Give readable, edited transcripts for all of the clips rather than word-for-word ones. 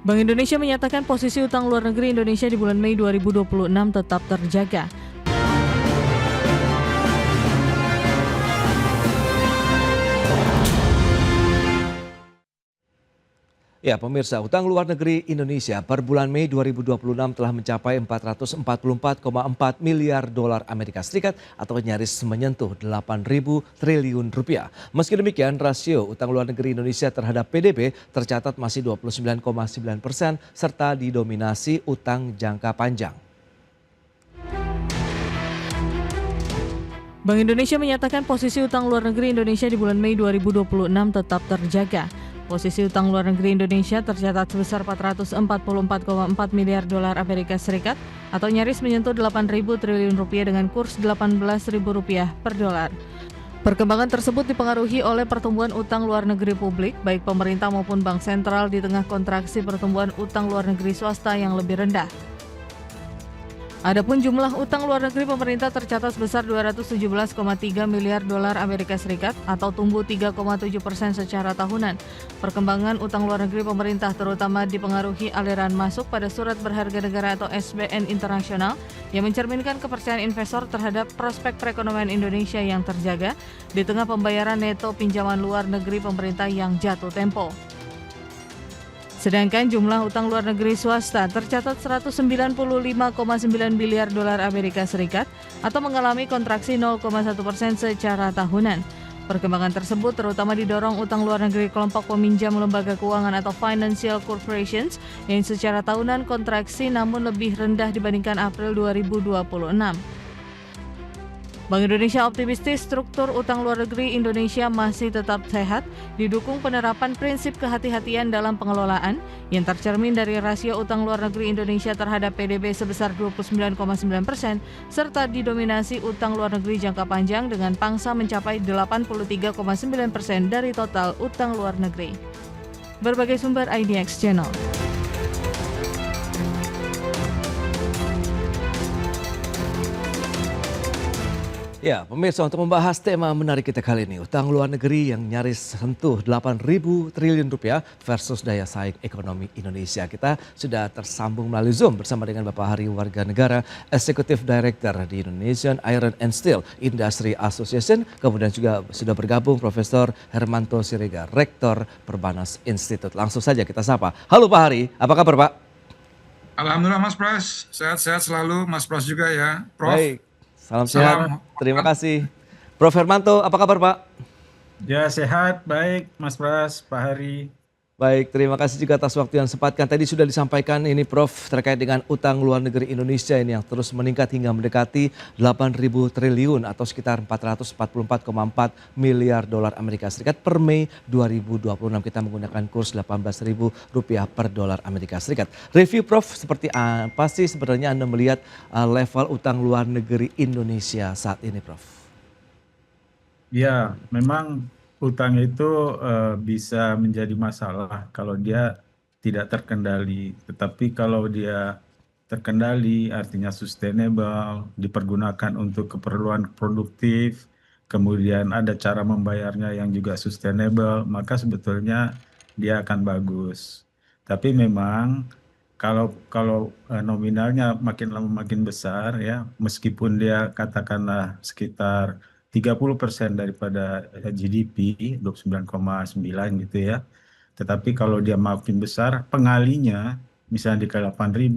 Bank Indonesia menyatakan posisi utang luar negeri Indonesia di bulan Mei 2026 tetap terjaga. Ya, pemirsa, utang luar negeri Indonesia per bulan Mei 2026 telah mencapai 444,4 miliar dolar Amerika Serikat atau nyaris menyentuh 8.000 triliun rupiah. Meski demikian, rasio utang luar negeri Indonesia terhadap PDB tercatat masih 29,9% serta didominasi utang jangka panjang. Bank Indonesia menyatakan posisi utang luar negeri Indonesia di bulan Mei 2026 tetap terjaga. Posisi utang luar negeri Indonesia tercatat sebesar 444,4 miliar dolar Amerika Serikat atau nyaris menyentuh 8.000 triliun rupiah dengan kurs 18.000 rupiah per dolar. Perkembangan tersebut dipengaruhi oleh pertumbuhan utang luar negeri publik, baik pemerintah maupun bank sentral di tengah kontraksi pertumbuhan utang luar negeri swasta yang lebih rendah. Adapun jumlah utang luar negeri pemerintah tercatat sebesar 217,3 miliar dolar Amerika Serikat atau tumbuh 3,7% secara tahunan. Perkembangan utang luar negeri pemerintah terutama dipengaruhi aliran masuk pada surat berharga negara atau SBN internasional yang mencerminkan kepercayaan investor terhadap prospek perekonomian Indonesia yang terjaga di tengah pembayaran neto pinjaman luar negeri pemerintah yang jatuh tempo. Sedangkan jumlah utang luar negeri swasta tercatat 195,9 miliar dolar Amerika Serikat atau mengalami kontraksi 0,1% secara tahunan. Perkembangan tersebut terutama didorong utang luar negeri kelompok peminjam lembaga keuangan atau financial corporations yang secara tahunan kontraksi namun lebih rendah dibandingkan April 2026. Bank Indonesia optimistis struktur utang luar negeri Indonesia masih tetap sehat, didukung penerapan prinsip kehati-hatian dalam pengelolaan yang tercermin dari rasio utang luar negeri Indonesia terhadap PDB sebesar 29,9% serta didominasi utang luar negeri jangka panjang dengan pangsa mencapai 83,9% dari total utang luar negeri. Berbagai sumber IDX Channel. Ya, pemirsa, untuk membahas tema menarik kita kali ini, utang luar negeri yang nyaris sentuh 8.000 triliun rupiah versus daya saing ekonomi Indonesia. Kita sudah tersambung melalui Zoom bersama dengan Bapak Hari Warga Negara, Executive Director di Indonesian Iron and Steel Industry Association. Kemudian juga sudah bergabung Profesor Hermanto Siregar, Rektor Perbanas Institute. Langsung saja kita sapa. Halo Pak Hari, apa kabar Pak? Alhamdulillah Mas Pras, sehat-sehat selalu Mas Pras juga ya. Prof, Baik, salam sehat. salam. Terima kasih. Prof Hermanto, apa kabar Pak? Ya sehat, baik Mas Pras, Pak Hari. Baik, terima kasih juga atas waktu yang sempatkan. Tadi sudah disampaikan ini Prof terkait dengan utang luar negeri Indonesia ini yang terus meningkat hingga mendekati 8.000 triliun atau sekitar 444,4 miliar dolar Amerika Serikat per Mei 2026. Kita menggunakan kurs 18.000 rupiah per dolar Amerika Serikat. Review Prof, seperti apa sih sebenarnya Anda melihat level utang luar negeri Indonesia saat ini Prof? Ya, memang utang itu bisa menjadi masalah kalau dia tidak terkendali. Tetapi kalau dia terkendali, artinya sustainable, dipergunakan untuk keperluan produktif, kemudian ada cara membayarnya yang juga sustainable, maka sebetulnya dia akan bagus. Tapi memang kalau nominalnya makin lama makin besar ya, meskipun dia katakanlah sekitar 30% daripada GDP, 29,9 gitu ya. Tetapi kalau dia makin besar, pengalinya misalnya di 8.000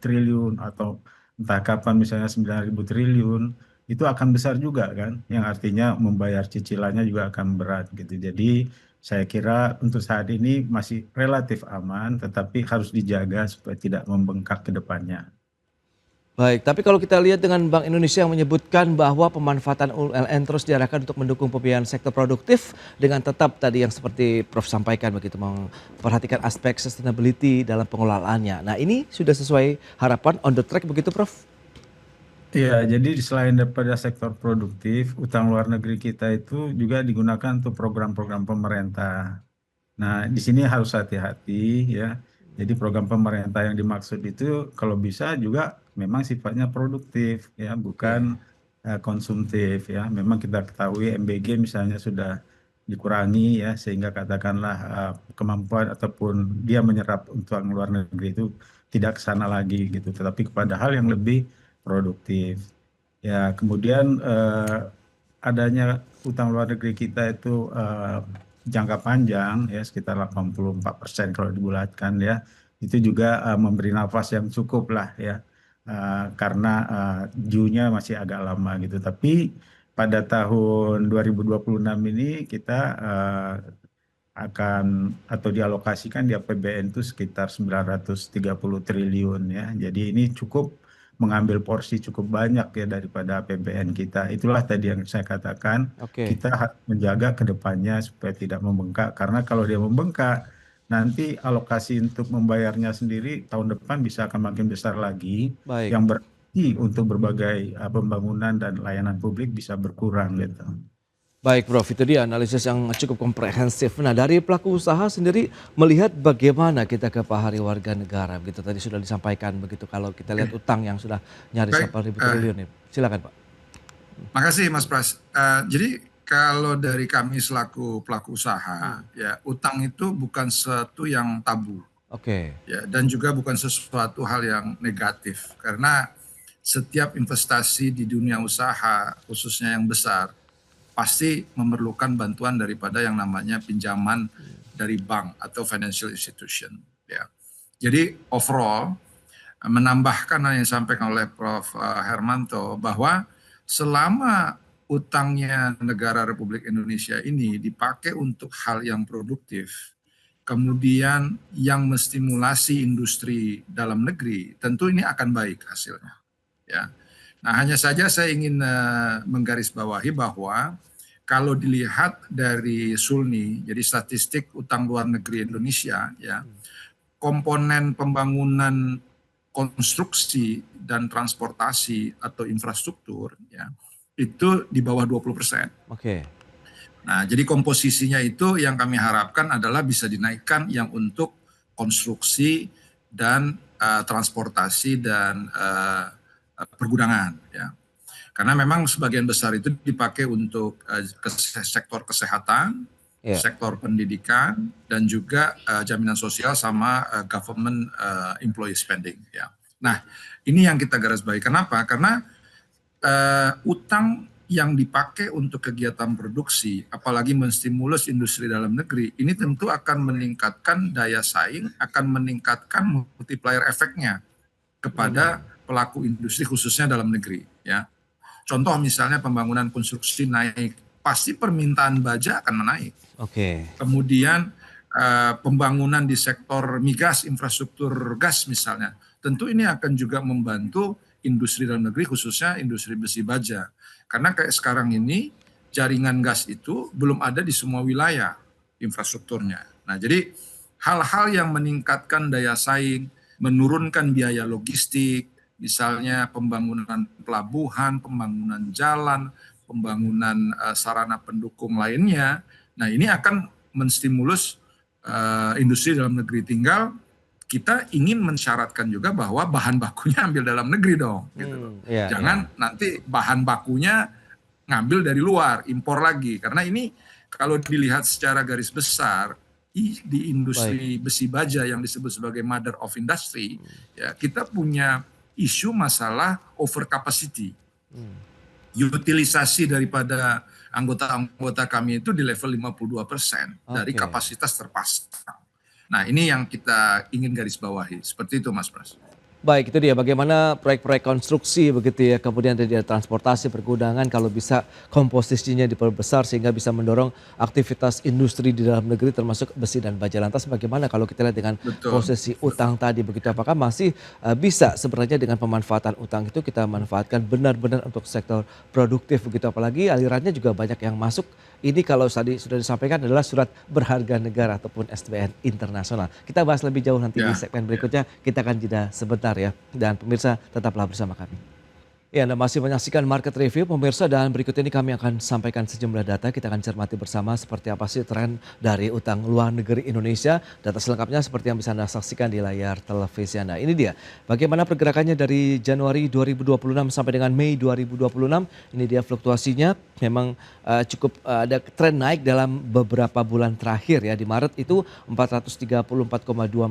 triliun atau entah kapan misalnya 9.000 triliun, itu akan besar juga kan, yang artinya membayar cicilannya juga akan berat gitu. Jadi saya kira untuk saat ini masih relatif aman, tetapi harus dijaga supaya tidak membengkak ke depannya. Baik, tapi kalau kita lihat dengan Bank Indonesia yang menyebutkan bahwa pemanfaatan ULN terus diarahkan untuk mendukung pembiayaan sektor produktif dengan tetap tadi yang seperti Prof sampaikan begitu memperhatikan aspek sustainability dalam pengelolaannya. Nah ini sudah sesuai harapan on the track begitu Prof? Ya, jadi selain daripada sektor produktif, utang luar negeri kita itu juga digunakan untuk program-program pemerintah. Nah, di sini harus hati-hati ya. Jadi program pemerintah yang dimaksud itu kalau bisa juga memang sifatnya produktif ya, bukan konsumtif ya. Memang kita ketahui MBG misalnya sudah dikurangi ya, sehingga katakanlah kemampuan ataupun dia menyerap utang luar negeri itu tidak ke sana lagi gitu, tetapi kepada hal yang lebih produktif. Ya, kemudian adanya utang luar negeri kita itu jangka panjang ya, sekitar 84% kalau dibulatkan ya, itu juga memberi nafas yang cukup lah ya, karena due-nya masih agak lama gitu. Tapi pada tahun 2026 ini kita akan atau dialokasikan di APBN itu sekitar 930 triliun ya. Jadi ini cukup mengambil porsi cukup banyak ya daripada APBN kita. Itulah tadi yang saya katakan, Oke. kita harus menjaga ke depannya supaya tidak membengkak. Karena kalau dia membengkak, nanti alokasi untuk membayarnya sendiri tahun depan bisa akan makin besar lagi, Baik. yang berarti untuk berbagai pembangunan dan layanan publik bisa berkurang gitu. Baik Prof, itu dia analisis yang cukup komprehensif. Nah dari pelaku usaha sendiri melihat bagaimana kita kepahari warga negara, begitu tadi sudah disampaikan begitu kalau kita lihat utang yang sudah nyaris Baik, 8.000 triliun nih. Silakan Pak. makasih Mas Pras. Jadi kalau dari kami selaku pelaku usaha, ya utang itu bukan sesuatu yang tabu, Oke, ya, dan juga bukan sesuatu hal yang negatif, karena setiap investasi di dunia usaha, khususnya yang besar, pasti memerlukan bantuan daripada yang namanya pinjaman dari bank atau financial institution. Ya. Jadi overall menambahkan yang disampaikan oleh Prof. Hermanto bahwa selama utangnya negara Republik Indonesia ini dipakai untuk hal yang produktif, kemudian yang menstimulasi industri dalam negeri, tentu ini akan baik hasilnya. Ya. Nah, hanya saja saya ingin menggarisbawahi bahwa kalau dilihat dari SULNI, jadi statistik utang luar negeri Indonesia, ya, komponen pembangunan konstruksi dan transportasi atau infrastruktur, ya, itu di bawah 20%. oke. Nah, jadi komposisinya itu yang kami harapkan adalah bisa dinaikkan yang untuk konstruksi dan transportasi dan pergudangan, ya. Karena memang sebagian besar itu dipakai untuk sektor kesehatan, Ya, sektor pendidikan, dan juga jaminan sosial sama government employee spending. Ya. Nah, ini yang kita garis bawahi. Kenapa? Karena utang yang dipakai untuk kegiatan produksi, apalagi menstimulus industri dalam negeri, ini tentu akan meningkatkan daya saing, akan meningkatkan multiplier efeknya kepada pelaku industri khususnya dalam negeri. Ya. Contoh misalnya pembangunan konstruksi naik, pasti permintaan baja akan menaik. oke. Kemudian pembangunan di sektor migas, infrastruktur gas misalnya, tentu ini akan juga membantu industri dalam negeri khususnya industri besi baja. Karena kayak sekarang ini jaringan gas itu belum ada di semua wilayah infrastrukturnya. Nah, jadi hal-hal yang meningkatkan daya saing, menurunkan biaya logistik, misalnya pembangunan pelabuhan, pembangunan jalan, pembangunan sarana pendukung lainnya. Nah, ini akan menstimulus industri dalam negeri. Tinggal kita ingin mensyaratkan juga bahwa bahan bakunya ambil dalam negeri dong. Gitu. Ya, Jangan nanti bahan bakunya ngambil dari luar, impor lagi. Karena ini kalau dilihat secara garis besar, di industri besi baja yang disebut sebagai mother of industry, ya, kita punya isu masalah over capacity. Utilisasi daripada anggota-anggota kami itu di level 52% dari Oke. kapasitas terpasang. Nah, ini yang kita ingin garis bawahi. Seperti itu, Mas Pras. Baik, itu dia bagaimana proyek-proyek konstruksi begitu ya, kemudian tadi ada transportasi, pergudangan, kalau bisa komposisinya diperbesar sehingga bisa mendorong aktivitas industri di dalam negeri termasuk besi dan baja. Lantas bagaimana kalau kita lihat dengan Betul. posisi utang tadi begitu, apakah masih bisa sebenarnya dengan pemanfaatan utang itu kita manfaatkan benar-benar untuk sektor produktif begitu, apalagi alirannya juga banyak yang masuk. Ini kalau tadi sudah disampaikan adalah surat berharga negara ataupun SBN internasional. Kita bahas lebih jauh nanti di segmen berikutnya. Kita akan jeda sebentar ya. Dan pemirsa tetaplah bersama kami. Ya, Anda masih menyaksikan Market Review pemirsa dan berikut ini kami akan sampaikan sejumlah data. Kita akan cermati bersama seperti apa sih tren dari utang luar negeri Indonesia. Data selengkapnya seperti yang bisa Anda saksikan di layar televisi Anda. Ini dia bagaimana pergerakannya dari Januari 2026 sampai dengan Mei 2026. Ini dia fluktuasinya. Memang cukup ada tren naik dalam beberapa bulan terakhir ya. Di Maret itu 434,2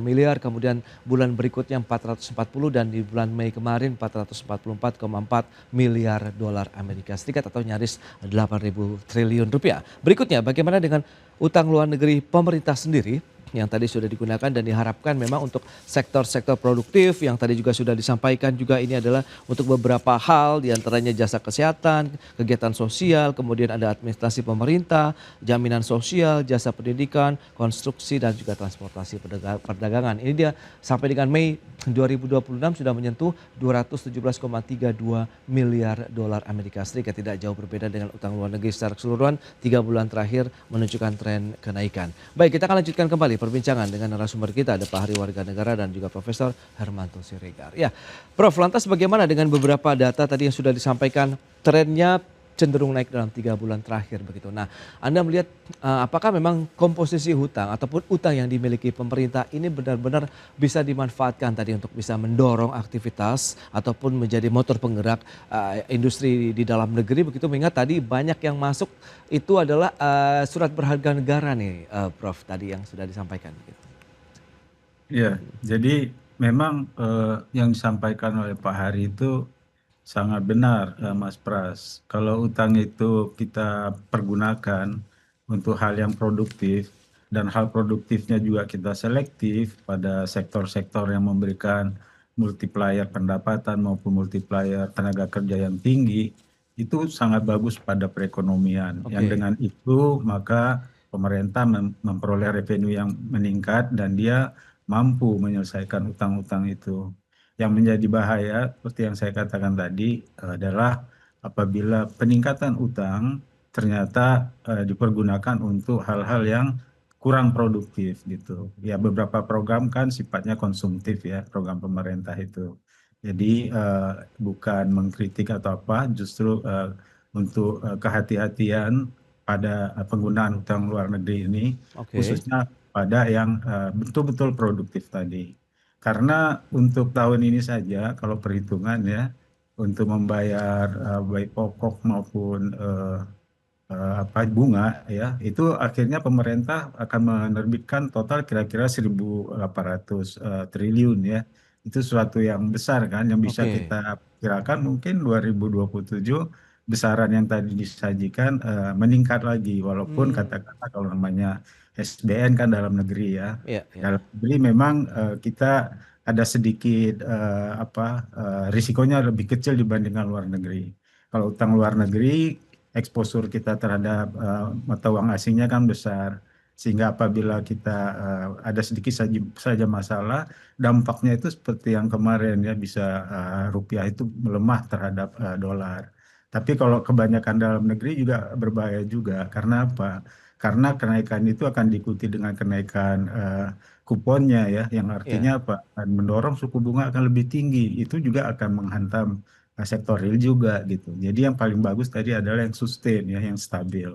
miliar, kemudian bulan berikutnya 440 dan di bulan Mei kemarin 444,4 miliar dolar Amerika Serikat atau nyaris 8.000 triliun rupiah. Berikutnya bagaimana dengan utang luar negeri pemerintah sendiri yang tadi sudah digunakan dan diharapkan memang untuk sektor-sektor produktif yang tadi juga sudah disampaikan juga ini adalah untuk beberapa hal diantaranya jasa kesehatan, kegiatan sosial, kemudian ada administrasi pemerintah, jaminan sosial, jasa pendidikan, konstruksi dan juga transportasi perdagangan. Ini dia sampai dengan Mei 2026 sudah menyentuh 217,32 miliar dolar Amerika Serikat. Tidak jauh berbeda dengan utang luar negeri secara keseluruhan 3 bulan terakhir menunjukkan tren kenaikan. Baik, kita akan lanjutkan kembali perbincangan dengan narasumber kita, ada Pak Hari Warga Negara dan juga Profesor Hermanto Siregar. Ya, Prof, lantas bagaimana dengan beberapa data tadi yang sudah disampaikan trennya cenderung naik dalam 3 bulan terakhir begitu. Nah, Anda melihat apakah memang komposisi hutang ataupun utang yang dimiliki pemerintah ini benar-benar bisa dimanfaatkan tadi untuk bisa mendorong aktivitas ataupun menjadi motor penggerak industri di dalam negeri begitu, mengingat tadi banyak yang masuk itu adalah surat berharga negara nih Prof tadi yang sudah disampaikan gitu. Ya, jadi memang yang disampaikan oleh Pak Hari itu sangat benar, Mas Pras. Kalau utang itu kita pergunakan untuk hal yang produktif dan hal produktifnya juga kita selektif pada sektor-sektor yang memberikan multiplier pendapatan maupun multiplier tenaga kerja yang tinggi, itu sangat bagus pada perekonomian. Yang Oke. dengan itu maka pemerintah memperoleh revenue yang meningkat dan dia mampu menyelesaikan utang-utang itu. Yang menjadi bahaya seperti yang saya katakan tadi adalah apabila peningkatan utang ternyata dipergunakan untuk hal-hal yang kurang produktif gitu. Ya, beberapa program kan sifatnya konsumtif ya, program pemerintah itu. Jadi bukan mengkritik atau apa, justru untuk kehati-hatian pada penggunaan utang luar negeri ini, Oke. khususnya pada yang betul-betul produktif tadi. Karena untuk tahun ini saja, kalau perhitungan ya, untuk membayar baik pokok maupun bunga ya, itu akhirnya pemerintah akan menerbitkan total kira-kira 1.800 triliun ya. Itu suatu yang besar kan, yang bisa Oke. kita kirakan mungkin 2027 besaran yang tadi disajikan meningkat lagi, walaupun katakanlah kalau namanya SBN kan dalam negeri ya. Iya, iya. Dalam negeri memang kita ada sedikit risikonya lebih kecil dibandingkan luar negeri. Kalau utang luar negeri, eksposur kita terhadap mata uang asingnya kan besar, sehingga apabila kita ada sedikit saja masalah, dampaknya itu seperti yang kemarin ya, bisa rupiah itu melemah terhadap dolar. Tapi kalau kebanyakan dalam negeri juga berbahaya juga. Karena apa? Karena kenaikan itu akan diikuti dengan kenaikan kuponnya ya, yang Iya. artinya apa? Akan mendorong suku bunga akan lebih tinggi. Itu juga akan menghantam sektor real juga gitu. Jadi yang paling bagus tadi adalah yang sustain ya, yang stabil.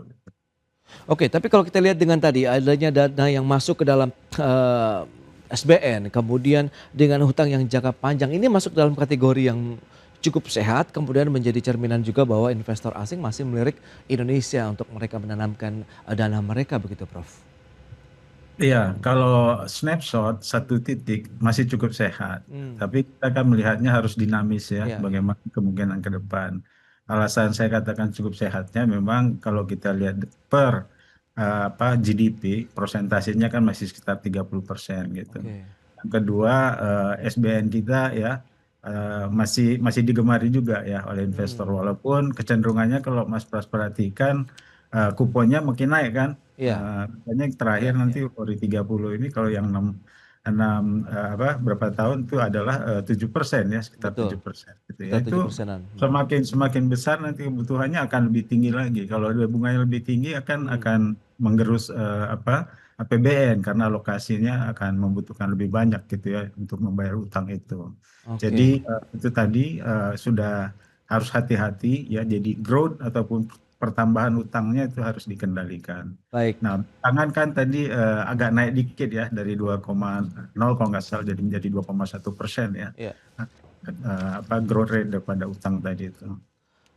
Oke, tapi kalau kita lihat dengan tadi adanya dana yang masuk ke dalam SBN, kemudian dengan hutang yang jangka panjang, ini masuk dalam kategori yang cukup sehat, kemudian menjadi cerminan juga bahwa investor asing masih melirik Indonesia untuk mereka menanamkan dana mereka begitu, Prof. Iya, kalau snapshot satu titik masih cukup sehat. Hmm, Tapi kita kan melihatnya harus dinamis ya, iya, iya. bagaimana kemungkinan ke depan. Alasan saya katakan cukup sehatnya memang kalau kita lihat per GDP, prosentasenya kan masih sekitar 30% gitu. Oke. Yang kedua, SBN kita ya masih digemari juga ya oleh investor, Hmm, walaupun kecenderungannya kalau Mas Pras perhatikan kuponnya makin naik kan. iya, Makanya yang terakhir iya, nanti iya. Ori 30 ini kalau yang 6 berapa tahun itu adalah 7% ya, sekitar Betul. 7% gitu ya. Sekitar Itu 7%-an. semakin besar nanti kebutuhannya akan lebih tinggi lagi. Kalau ada bunganya lebih tinggi Hmm, akan menggerus APBN karena alokasinya akan membutuhkan lebih banyak gitu ya untuk membayar utang itu. oke. Jadi itu tadi sudah harus hati-hati ya. Jadi growth ataupun pertambahan utangnya itu harus dikendalikan. Baik. Nah, tangan kan tadi agak naik dikit ya dari 2,0 kalau nggak salah jadi menjadi 2,1% ya. Ya. Growth rate daripada utang tadi itu.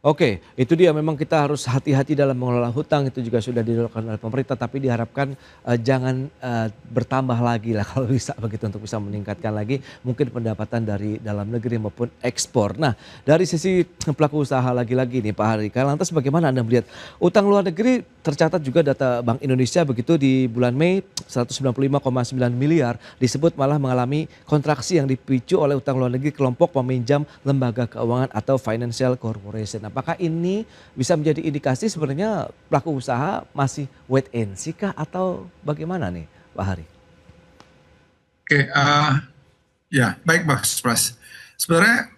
Oke, itu dia memang kita harus hati-hati dalam mengelola hutang, itu juga sudah dilakukan oleh pemerintah, tapi diharapkan jangan bertambah lagi lah kalau bisa begitu, untuk bisa meningkatkan lagi mungkin pendapatan dari dalam negeri maupun ekspor. Nah, dari sisi pelaku usaha lagi-lagi nih Pak Hari, lantas bagaimana Anda melihat utang luar negeri? Tercatat juga data Bank Indonesia begitu di bulan Mei 195,9 miliar, disebut malah mengalami kontraksi yang dipicu oleh utang luar negeri kelompok peminjam lembaga keuangan atau financial corporation. Apakah ini bisa menjadi indikasi sebenarnya pelaku usaha masih wait and see kah atau bagaimana nih Pak Hari? Oke, ya baik Mas Pras. Sebenarnya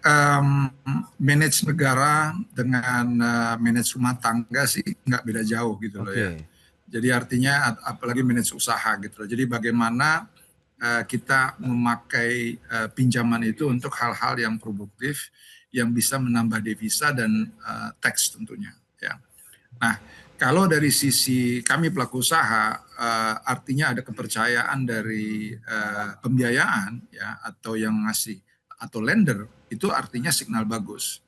manage negara dengan manage rumah tangga sih nggak beda jauh gitu loh ya. Jadi artinya apalagi manage usaha gitu loh. Jadi bagaimana kita memakai pinjaman itu untuk hal-hal yang produktif, yang bisa menambah devisa dan tax tentunya. Ya. Nah, kalau dari sisi kami pelaku usaha, artinya ada kepercayaan dari pembiayaan ya, atau yang ngasih atau lender, itu artinya signal bagus.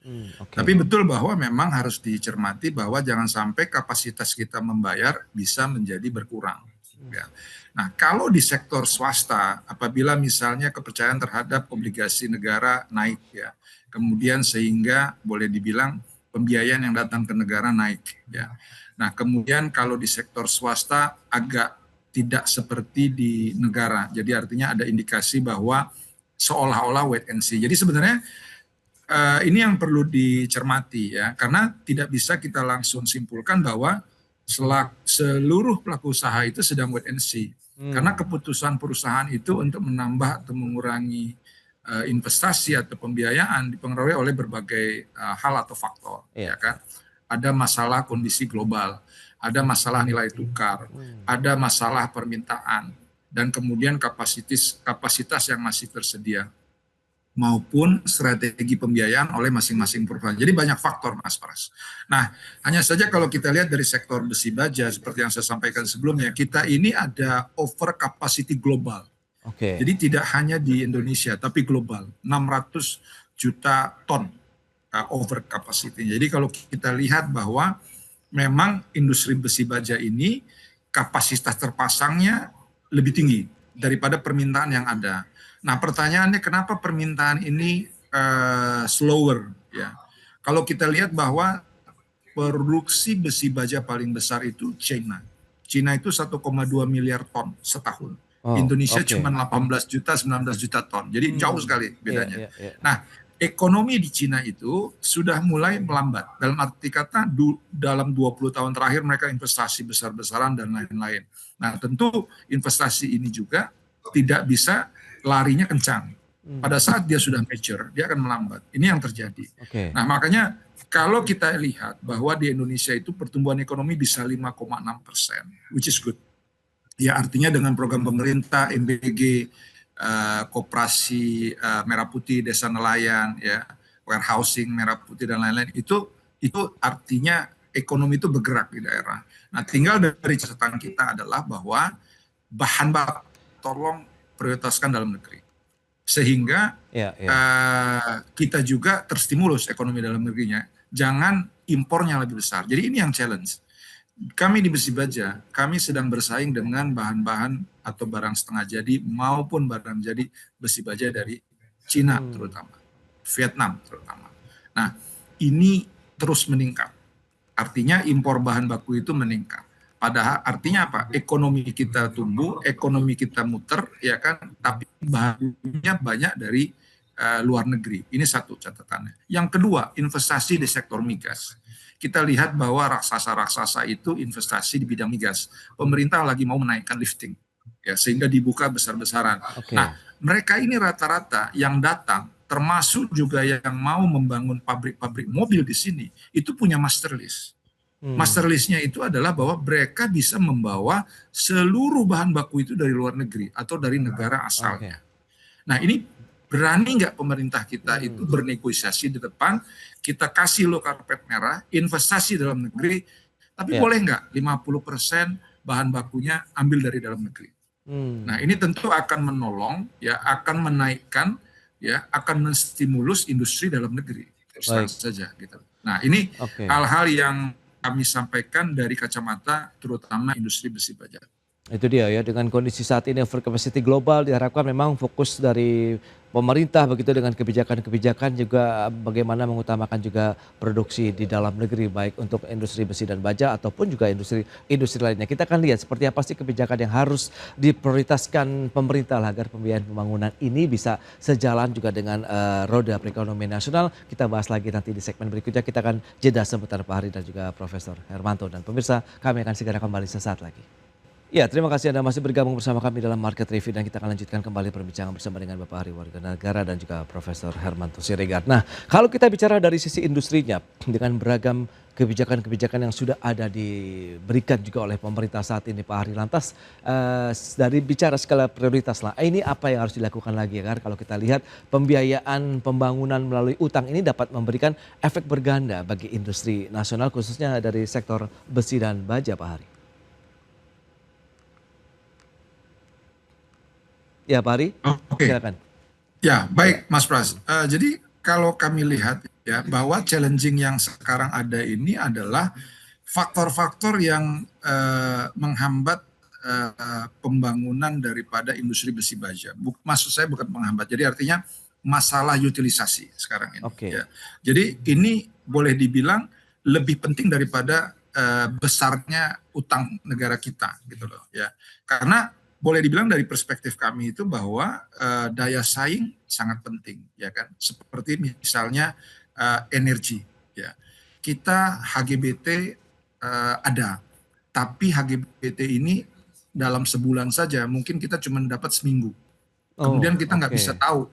Tapi betul bahwa memang harus dicermati bahwa jangan sampai kapasitas kita membayar bisa menjadi berkurang. Ya. Nah, kalau di sektor swasta, apabila misalnya kepercayaan terhadap obligasi negara naik ya, kemudian sehingga boleh dibilang pembiayaan yang datang ke negara naik ya. Nah, kemudian kalau di sektor swasta agak tidak seperti di negara. Jadi artinya ada indikasi bahwa seolah-olah wait and see. Jadi sebenarnya ini yang perlu dicermati ya, karena tidak bisa kita langsung simpulkan bahwa seluruh pelaku usaha itu sedang wait and see. Karena keputusan perusahaan itu untuk menambah atau mengurangi investasi atau pembiayaan dipengaruhi oleh berbagai hal atau faktor, ya kan? Ada masalah kondisi global, ada masalah nilai tukar, ada masalah permintaan, dan kemudian kapasitas yang masih tersedia, maupun strategi pembiayaan oleh masing-masing perusahaan. Jadi banyak faktor Mas Pras. Nah, hanya saja kalau kita lihat dari sektor besi baja, seperti yang saya sampaikan sebelumnya, kita ini ada over capacity global. Jadi tidak hanya di Indonesia, tapi global, 600 juta ton over capacity. Jadi kalau kita lihat bahwa memang industri besi baja ini kapasitas terpasangnya lebih tinggi daripada permintaan yang ada. Nah, pertanyaannya kenapa permintaan ini slower ya? Kalau kita lihat bahwa produksi besi baja paling besar itu China. China itu 1,2 miliar ton setahun. Indonesia cuma 18 juta, 19 juta ton. Jadi jauh sekali bedanya. Nah, ekonomi di Cina itu sudah mulai melambat. Dalam arti kata dalam 20 tahun terakhir mereka investasi besar-besaran dan lain-lain. Nah, tentu investasi ini juga tidak bisa larinya kencang. Pada saat dia sudah mature, dia akan melambat. Ini yang terjadi. Nah, makanya kalau kita lihat bahwa di Indonesia itu pertumbuhan ekonomi bisa 5,6%, which is good. Ya, artinya dengan program pemerintah, MBG, Koperasi Merah Putih, Desa Nelayan, ya, warehousing Merah Putih dan lain-lain, itu artinya ekonomi itu bergerak di daerah. Nah, tinggal dari catatan kita adalah bahwa bahan baku tolong prioritaskan dalam negeri, sehingga kita juga terstimulus ekonomi dalam negerinya. Jangan impornya lebih besar. Jadi ini yang challenge. Kami di besi baja, kami sedang bersaing dengan bahan-bahan atau barang setengah jadi maupun barang jadi besi baja dari Cina terutama, Vietnam terutama. Nah, ini terus meningkat. Artinya impor bahan baku itu meningkat. Padahal artinya apa? Ekonomi kita tumbuh, ekonomi kita muter, ya kan? Tapi bahannya banyak dari luar negeri. Ini satu catatannya. Yang kedua, investasi di sektor migas. Kita lihat bahwa raksasa-raksasa itu investasi di bidang migas. Pemerintah lagi mau menaikkan lifting, ya, sehingga dibuka besar-besaran. Nah, mereka ini rata-rata yang datang, termasuk juga yang mau membangun pabrik-pabrik mobil di sini, itu punya master list. Master list-nya itu adalah bahwa mereka bisa membawa seluruh bahan baku itu dari luar negeri atau dari negara asalnya. Nah, ini berani nggak pemerintah kita itu bernegosiasi di depan, kita kasih lo karpet merah, investasi dalam negeri, tapi Ya. boleh nggak 50% bahan bakunya ambil dari dalam negeri. Nah, ini tentu akan menolong, ya, akan menaikkan, ya, akan menstimulus industri dalam negeri. Terus terang Baik. saja gitu. Nah, ini Oke. hal-hal yang kami sampaikan dari kacamata terutama industri besi baja. Itu dia ya, dengan kondisi saat ini overcapacity global diharapkan memang fokus dari pemerintah begitu dengan kebijakan-kebijakan juga bagaimana mengutamakan juga produksi di dalam negeri baik untuk industri besi dan baja ataupun juga industri lainnya. Kita akan lihat seperti apa sih kebijakan yang harus diprioritaskan pemerintah agar pembiayaan pembangunan ini bisa sejalan juga dengan roda perekonomian nasional. Kita bahas lagi nanti di segmen berikutnya. Kita akan jeda sebentar Pak Hari dan juga Profesor Hermanto, dan pemirsa kami akan segera kembali sesaat lagi. Ya, terima kasih Anda masih bergabung bersama kami dalam Market Review, dan kita akan lanjutkan kembali perbincangan bersama dengan Bapak Hari Warga Negara dan juga Profesor Hermanto Siregar. Nah, kalau kita bicara dari sisi industrinya dengan beragam kebijakan-kebijakan yang sudah ada diberikan juga oleh pemerintah saat ini Pak Hari, lantas dari bicara skala prioritas lah, ini apa yang harus dilakukan lagi ya kan? Kalau kita lihat pembiayaan pembangunan melalui utang ini dapat memberikan efek berganda bagi industri nasional khususnya dari sektor besi dan baja Pak Hari. Ya Pak Hari, Oke. silakan. Ya, baik Mas Pras. Jadi kalau kami lihat ya bahwa challenging yang sekarang ada ini adalah faktor-faktor yang menghambat pembangunan daripada industri besi baja. Maksud saya bukan menghambat, jadi artinya masalah utilisasi sekarang ini. Oke. Ya. Jadi ini boleh dibilang lebih penting daripada besarnya utang negara kita, gitu loh. Ya, karena boleh dibilang dari perspektif kami itu bahwa daya saing sangat penting, ya kan? Seperti misalnya energi, ya. Kita HGBT ada, tapi HGBT ini dalam sebulan saja mungkin kita cuma dapat seminggu. Kemudian kita nggak bisa tahu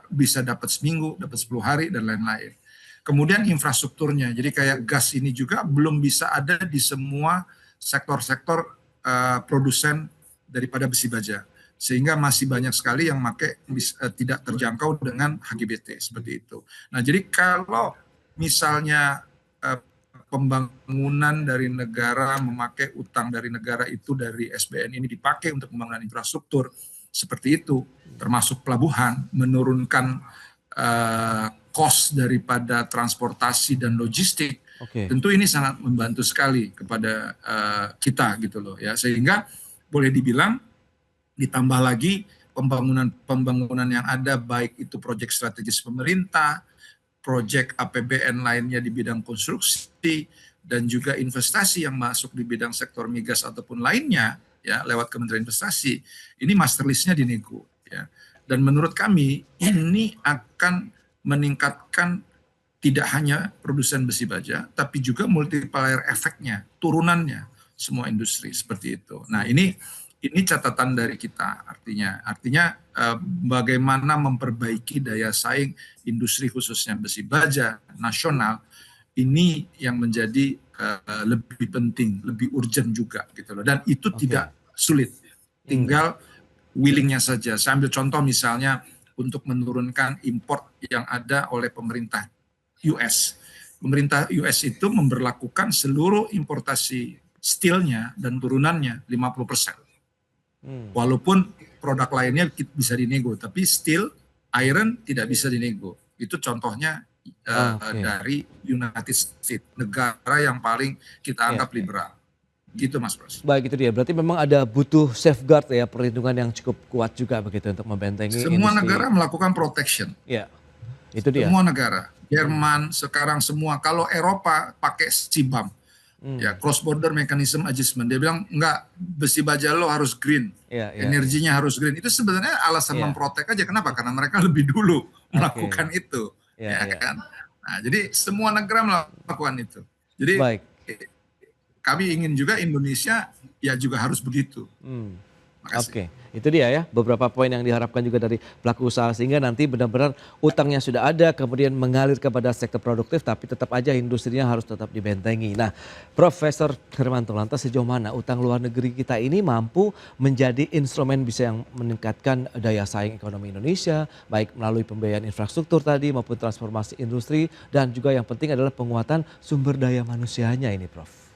bisa dapat seminggu, dapat 10 hari dan lain-lain. Kemudian infrastrukturnya, jadi kayak gas ini juga belum bisa ada di semua sektor-sektor produsen daripada besi baja, sehingga masih banyak sekali yang tidak terjangkau dengan HGBT seperti itu. Nah, jadi kalau misalnya pembangunan dari negara memakai utang dari negara itu dari SBN ini dipakai untuk pembangunan infrastruktur seperti itu, termasuk pelabuhan, menurunkan cost daripada transportasi dan logistik, tentu ini sangat membantu sekali kepada kita gitu loh ya, sehingga boleh dibilang ditambah lagi pembangunan yang ada, baik itu proyek strategis pemerintah, proyek APBN lainnya di bidang konstruksi, dan juga investasi yang masuk di bidang sektor migas ataupun lainnya ya lewat Kementerian Investasi. Ini master list-nya dinego ya. Dan menurut kami ini akan meningkatkan tidak hanya produsen besi baja tapi juga multiplier efeknya, turunannya semua industri seperti itu. Nah, ini catatan dari kita, artinya bagaimana memperbaiki daya saing industri khususnya besi baja nasional ini yang menjadi lebih penting, lebih urgent juga gitu loh. Dan itu tidak sulit, tinggal willingnya saja. Saya ambil contoh misalnya untuk menurunkan import yang ada oleh pemerintah US. Pemerintah US itu memberlakukan seluruh importasi steelnya dan turunannya 50%. Walaupun produk lainnya bisa dinego, tapi steel, iron tidak bisa dinego. Itu contohnya dari United States, negara yang paling kita anggap liberal. Gitu Mas Pras. Baik, itu dia. Berarti memang ada butuh safeguard ya, perlindungan yang cukup kuat juga begitu untuk membentengi semua industri. Negara melakukan protection. Ya, itu dia. Semua negara. Jerman sekarang semua. Kalau Eropa pakai CBAM. Ya, cross border mechanism adjustment. Dia bilang enggak, besi baja lo harus green. Energinya harus green. Itu sebenarnya alasan memprotek aja. Kenapa? Karena mereka lebih dulu melakukan itu. Kan? Nah, jadi semua negara melakukan itu. Jadi kami ingin juga Indonesia ya juga harus begitu. Makasih. Oke, itu dia ya beberapa poin yang diharapkan juga dari pelaku usaha sehingga nanti benar-benar utangnya sudah ada kemudian mengalir kepada sektor produktif tapi tetap aja industrinya harus tetap dibentengi. Nah, Profesor Hermanto, lantas sejauh mana utang luar negeri kita ini mampu menjadi instrumen bisa yang meningkatkan daya saing ekonomi Indonesia baik melalui pembiayaan infrastruktur tadi maupun transformasi industri dan juga yang penting adalah penguatan sumber daya manusianya ini, Prof.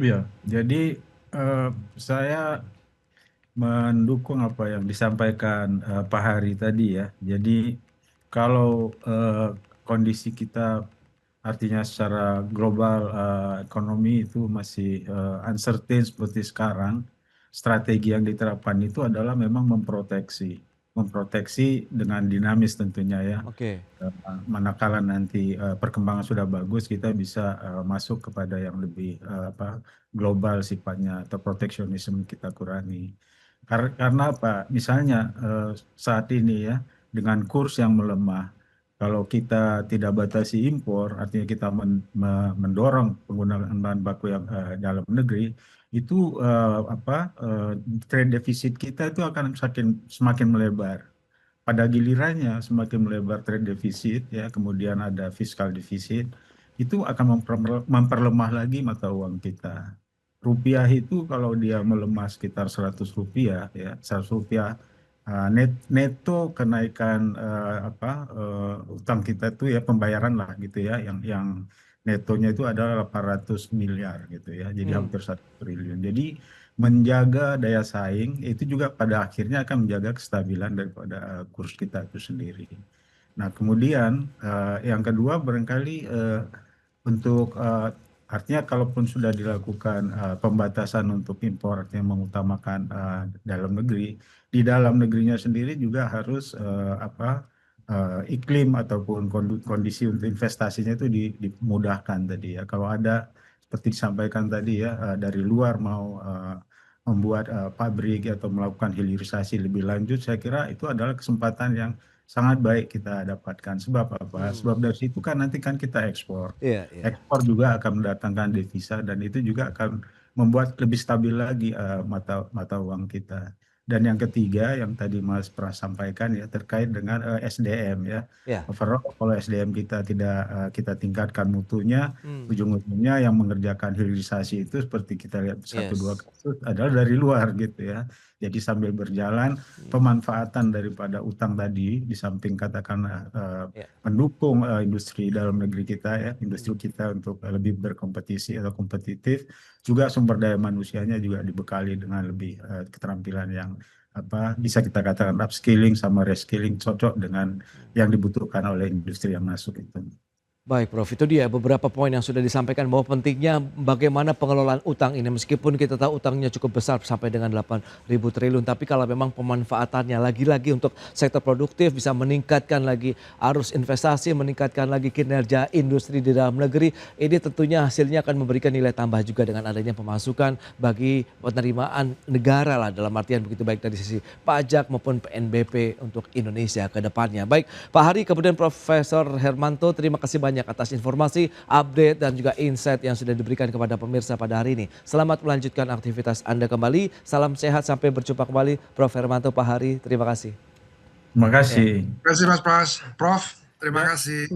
Iya, jadi saya mendukung apa yang disampaikan Pak Hari tadi ya. Jadi kalau kondisi kita artinya secara global ekonomi itu masih uncertain seperti sekarang, strategi yang diterapkan itu adalah memang memproteksi dengan dinamis tentunya ya. Oke. Manakala nanti perkembangan sudah bagus, kita bisa masuk kepada yang lebih global sifatnya atau proteksionisme kita kurangi. Karena apa? Misalnya saat ini ya dengan kurs yang melemah, kalau kita tidak batasi impor, artinya kita mendorong penggunaan bahan baku yang dalam negeri, itu trade deficit kita itu akan semakin melebar. Pada gilirannya semakin melebar trade deficit ya, kemudian ada fiscal deficit, itu akan memperlemah lagi mata uang kita. Rupiah itu kalau dia melemah sekitar 100 rupiah ya, 100 rupiah neto kenaikan utang kita itu ya pembayaran lah gitu ya, yang netonya itu adalah 800 miliar gitu ya, jadi hampir 1 triliun. Jadi menjaga daya saing itu juga pada akhirnya akan menjaga kestabilan daripada kurs kita itu sendiri. Nah kemudian yang kedua barangkali untuk artinya kalaupun sudah dilakukan pembatasan untuk impor, artinya mengutamakan dalam negeri, di dalam negerinya sendiri juga harus iklim ataupun kondisi untuk investasinya itu dimudahkan tadi ya. Kalau ada seperti disampaikan tadi ya dari luar mau membuat pabrik atau melakukan hilirisasi lebih lanjut, saya kira itu adalah kesempatan yang sangat baik kita dapatkan. Sebab apa? Sebab dari situ kan nanti kan kita ekspor. Iya, iya. Ekspor juga akan mendatangkan devisa dan itu juga akan membuat lebih stabil lagi mata uang kita. Dan yang ketiga yang tadi Mas Pras sampaikan ya terkait dengan SDM ya. Ya. Overall kalau SDM kita tidak kita tingkatkan mutunya, ujung-ujungnya yang mengerjakan hilirisasi itu seperti kita lihat satu dua kasus adalah dari luar gitu ya. Jadi sambil berjalan pemanfaatan daripada utang tadi di samping katakan mendukung industri dalam negeri kita ya, industri kita untuk lebih berkompetisi atau kompetitif, juga sumber daya manusianya juga dibekali dengan lebih keterampilan yang bisa kita katakan upskilling sama reskilling cocok dengan yang dibutuhkan oleh industri yang masuk itu. Baik Prof, itu dia beberapa poin yang sudah disampaikan bahwa pentingnya bagaimana pengelolaan utang ini. Meskipun kita tahu utangnya cukup besar sampai dengan 8.000 triliun. Tapi kalau memang pemanfaatannya lagi-lagi untuk sektor produktif bisa meningkatkan lagi arus investasi, meningkatkan lagi kinerja industri di dalam negeri. Ini tentunya hasilnya akan memberikan nilai tambah juga dengan adanya pemasukan bagi penerimaan negara lah. Dalam artian begitu baik dari sisi pajak maupun PNBP untuk Indonesia ke depannya. Baik Pak Hari kemudian Profesor Hermanto, terima kasih banyak atas informasi, update dan juga insight yang sudah diberikan kepada pemirsa pada hari ini. Selamat melanjutkan aktivitas Anda kembali. Salam sehat sampai berjumpa kembali. Prof Hermanto, Pak Hari, terima kasih. Terima kasih. Terima kasih Mas Pras. Prof, terima kasih.